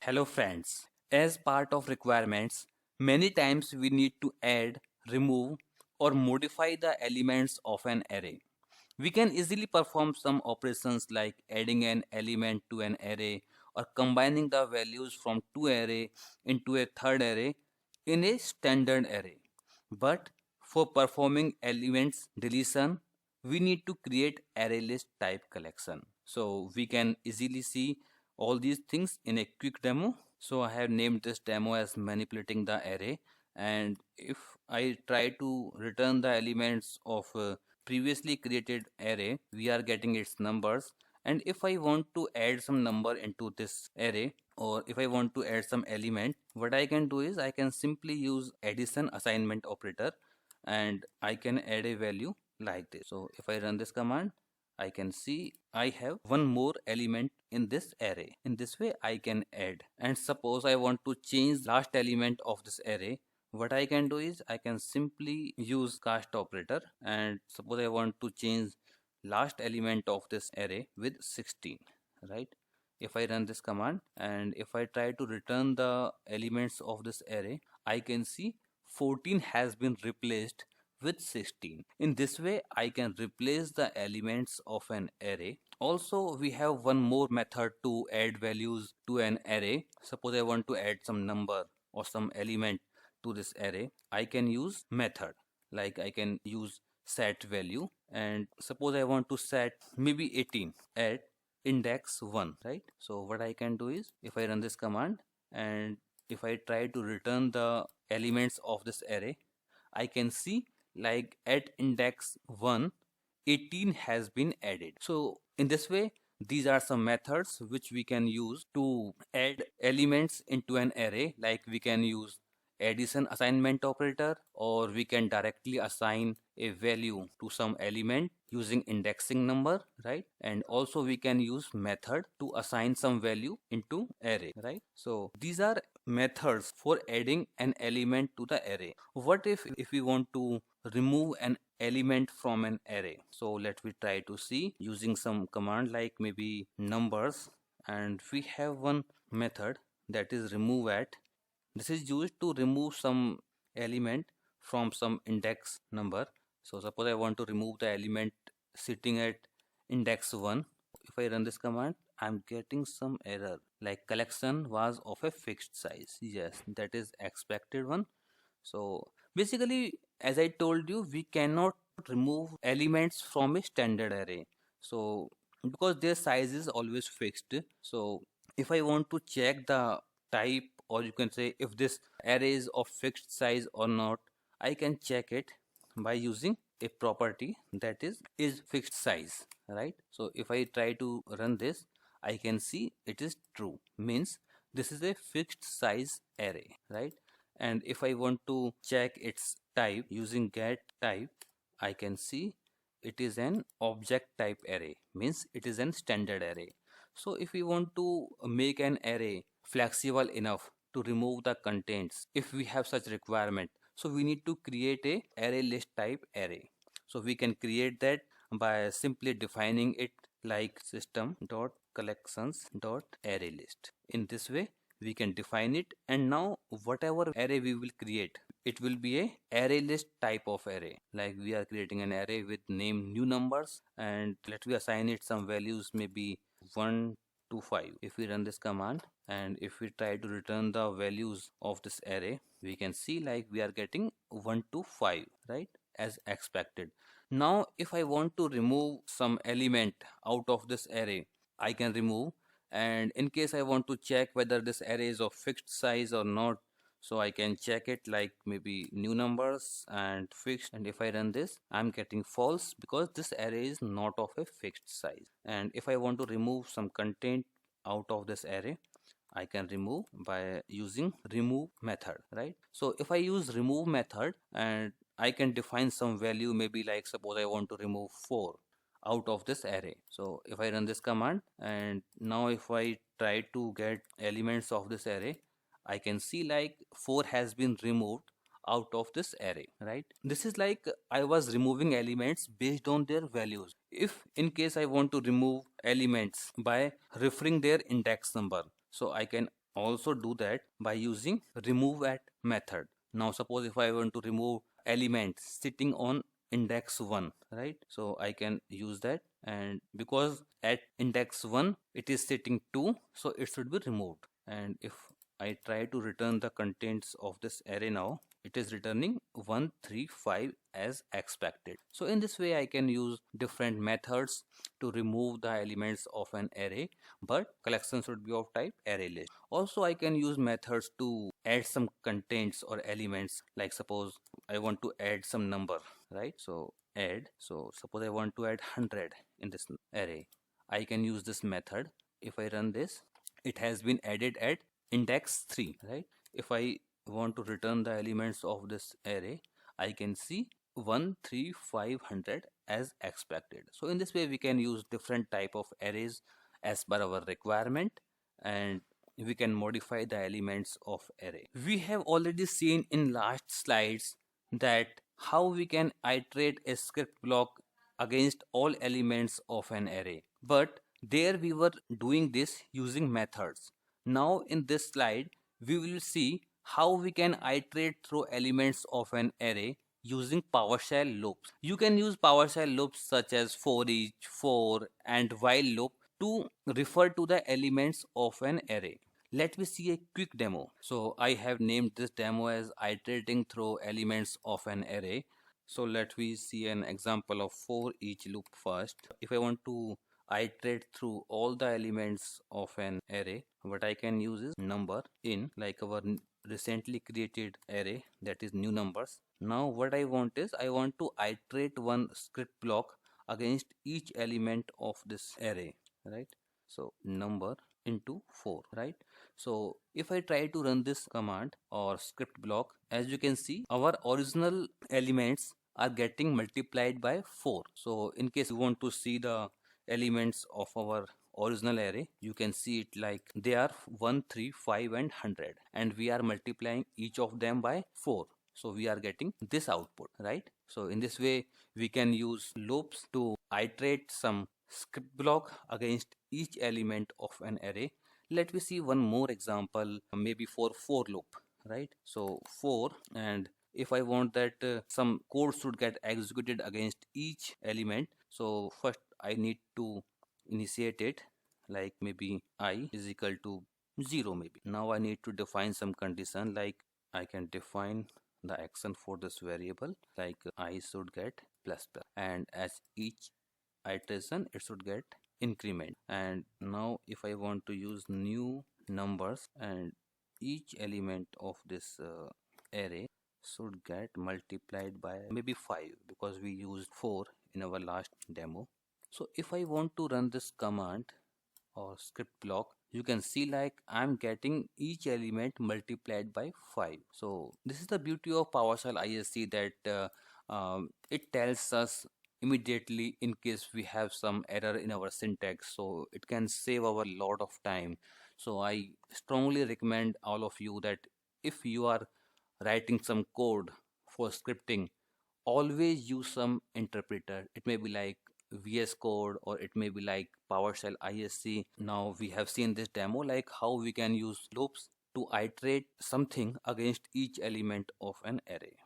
Hello friends. As part of requirements, many times we need to add, remove or modify the elements of an array. We can easily perform some operations like adding an element to an array or combining the values from two array into a third array in a standard array. But for performing elements deletion, we need to create array list type collection. So we can easily see all these things in a quick demo. So I have named this demo as manipulating the array, and if I try to return the elements of previously created array, we are getting its numbers. And if I want to add some number into this array, or if I want to add some element, what I can do is I can simply use addition assignment operator, and I can add a value like this. So if I run this command, I can see I have one more element in this array. In this way I can add, and suppose I want to change last element of this array, what I can do is I can simply use cast operator, and suppose I want to change last element of this array with 16, right? If I run this command and if I try to return the elements of this array, I can see 14 has been replaced with 16. In this way I can replace the elements of an array. Also we have one more method to add values to an array. Suppose I want to add some number or some element to this array, I can use method, like I can use set value, and suppose I want to set maybe 18 at index 1, right? So what I can do is if I run this command and if I try to return the elements of this array, I can see like at index 1 18 has been added. So in this way these are some methods which we can use to add elements into an array, like we can use addition assignment operator, or we can directly assign a value to some element using indexing number, right? And also we can use method to assign some value into array, right? So these are methods for adding an element to the array. What if we want to remove an element from an array? So let me try to see using some command like maybe numbers, and we have one method that is remove at. This is used to remove some element from some index number. So suppose I want to remove the element sitting at index 1. If I run this command, I'm getting some error like collection was of a fixed size. Yes, that is expected one. So basically, as I told you, we cannot remove elements from a standard array. So because their size is always fixed. So if I want to check the type, or you can say if this array is of fixed size or not, I can check it by using a property that is fixed size, right? So if I try to run this, I can see it is true, means this is a fixed size array, right? And if I want to check its type using get type, I can see it is an object type array, means it is an standard array. So if we want to make an array flexible enough to remove the contents, if we have such requirement, so we need to create a array list type array. So we can create that by simply defining it like system dot collections dot array list. In this way we can define it, and now whatever array we will create, it will be a array list type of array. Like we are creating an array with name new numbers, and let me assign it some values, maybe 1 to 5. If we run this command and if we try to return the values of this array, we can see like we are getting 1 to 5, right, as expected. Now if I want to remove some element out of this array, I can remove. And in case I want to check whether this array is of fixed size or not, so I can check it like maybe new numbers and fixed, and if I run this, I'm getting false because this array is not of a fixed size. And if I want to remove some content out of this array, I can remove by using remove method, right? So if I use remove method and I can define some value, maybe like suppose I want to remove 4 out of this array. So if I run this command and now if I try to get elements of this array, I can see like 4 has been removed out of this array, right? This is like I was removing elements based on their values. If in case I want to remove elements by referring their index number, so I can also do that by using remove at method. Now suppose if I want to remove elements sitting on index 1, right? So I can use that, and because at index 1 it is sitting 2, so it should be removed. And if I try to return the contents of this array now, it is returning 1 3 5 as expected. So in this way I can use different methods to remove the elements of an array, but collection should be of type array list. Also I can use methods to add some contents or elements, like suppose I want to add some number, right? So add, so suppose I want to add 100 in this array. I can use this method. If I run this, it has been added at index 3, right? If I want to return the elements of this array, I can see 1 3 500 as expected. So in this way we can use different type of arrays as per our requirement, and we can modify the elements of array. We have already seen in last slides that how we can iterate a script block against all elements of an array, but there we were doing this using methods. Now in this slide we will see how we can iterate through elements of an array using PowerShell loops. You can use PowerShell loops such as for each, for, and while loop to refer to the elements of an array. Let me see a quick demo. So I have named this demo as iterating through elements of an array. So let me see an example of for each loop first. If I want to iterate through all the elements of an array, what I can use is number in, like our recently created array, that is new numbers. Now what I want is I want to iterate one script block against each element of this array, right? So number into 4, right? So if I try to run this command or script block, as you can see our original elements are getting multiplied by 4. So in case you want to see the elements of our original array, you can see it like they are 1 3 5 and 100, and we are multiplying each of them by 4. So we are getting this output, right? So in this way we can use loops to iterate some script block against each element of an array. Let me see one more example, maybe for loop, right? So for, and if I want that some code should get executed against each element, so first I need to initiate it, like maybe I is equal to 0 maybe. Now I need to define some condition, like I can define the action for this variable, like I should get plus plus, and as each iteration it should get increment. And now if I want to use new numbers, and each element of this array should get multiplied by maybe 5, because we used 4 in our last demo. So if I want to run this command or script block, you can see like I'm getting each element multiplied by 5. So this is the beauty of PowerShell ISC, that it tells us immediately in case we have some error in our syntax, so it can save our lot of time. So I strongly recommend all of you that if you are writing some code for scripting, always use some interpreter. It may be like VS Code, or it may be like PowerShell ISC. Now we have seen this demo like how we can use loops to iterate something against each element of an array.